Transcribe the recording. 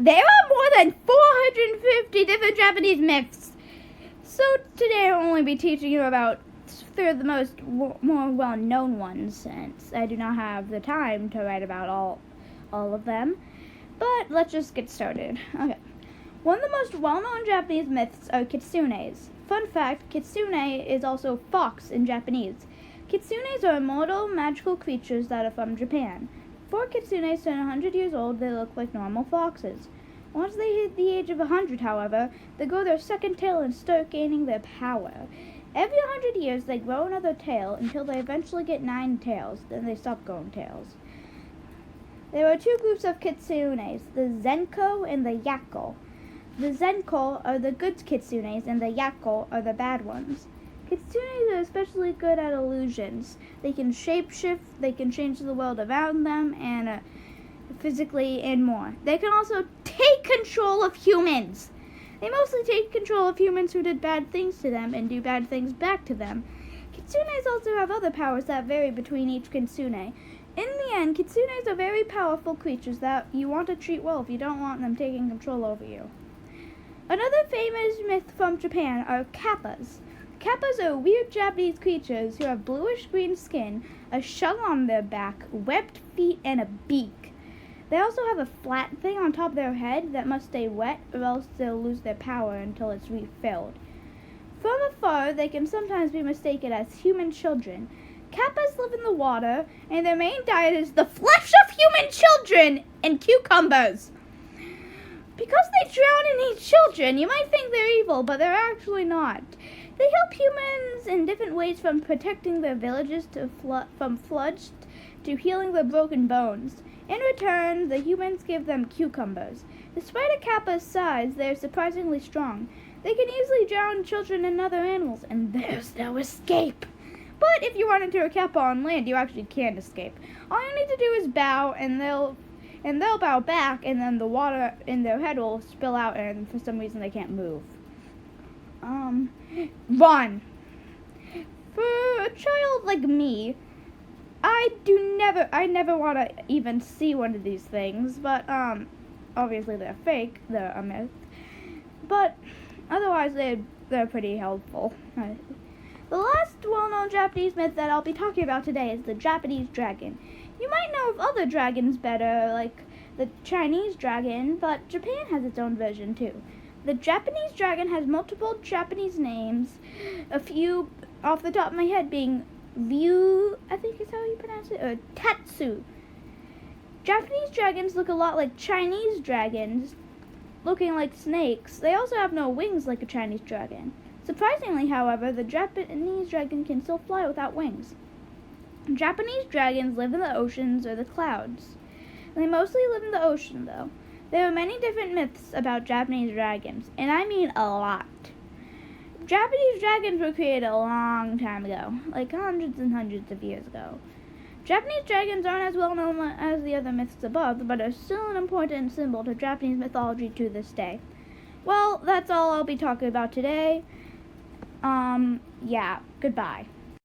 There are more than 450 different Japanese myths. So today I'll only be teaching you about three of the more well-known ones, since I do not have the time to write about all of them. But let's just get started. Okay. One of the most well-known Japanese myths are Kitsunes. Fun fact, Kitsune is also fox in Japanese. Kitsunes are immortal, magical creatures that are from Japan. Before kitsunes turn 100 years old, they look like normal foxes. Once they hit the age of 100, however, they grow their second tail and start gaining their power. Every 100 years, they grow another tail until they eventually get 9 tails. Then they stop growing tails. There are two groups of kitsunes, the Zenko and the Yakko. The Zenko are the good kitsunes and the Yakko are the bad ones. Kitsunes are especially good at illusions. They can shapeshift, they can change the world around them, and physically and more. They can also take control of humans. They mostly take control of humans who did bad things to them and do bad things back to them. Kitsunes also have other powers that vary between each kitsune. In the end, kitsunes are very powerful creatures that you want to treat well if you don't want them taking control over you. Another famous myth from Japan are Kappas. Kappas are weird Japanese creatures who have bluish-green skin, a shell on their back, webbed feet, and a beak. They also have a flat thing on top of their head that must stay wet, or else they'll lose their power until it's refilled. From afar, they can sometimes be mistaken as human children. Kappas live in the water, and their main diet is the flesh of human children and cucumbers. Because they drown and eat children, you might think they're evil, but they're actually not. They help humans in different ways, from protecting their villages from floods to healing their broken bones. In return, the humans give them cucumbers. Despite a kappa's size, they are surprisingly strong. They can easily drown children and other animals, and there's no escape. But if you run into a kappa on land, you actually can't escape. All you need to do is bow, and they'll bow back, and then the water in their head will spill out, and for some reason they can't move. Run. For a child like me, I never want to even see one of these things, but obviously they're fake, they're a myth, but otherwise they're pretty helpful. The last well-known Japanese myth that I'll be talking about today is the Japanese dragon. You might know of other dragons better, like the Chinese dragon, but Japan has its own version too. The Japanese dragon has multiple Japanese names, a few off the top of my head being Ryu, I think is how you pronounce it, or Tatsu. Japanese dragons look a lot like Chinese dragons, looking like snakes. They also have no wings like a Chinese dragon. Surprisingly, however, the Japanese dragon can still fly without wings. Japanese dragons live in the oceans or the clouds. They mostly live in the ocean, though. There are many different myths about Japanese dragons, and I mean a lot. Japanese dragons were created a long time ago, like hundreds and hundreds of years ago. Japanese dragons aren't as well known as the other myths above, but are still an important symbol to Japanese mythology to this day. Well, that's all I'll be talking about today. Yeah, goodbye.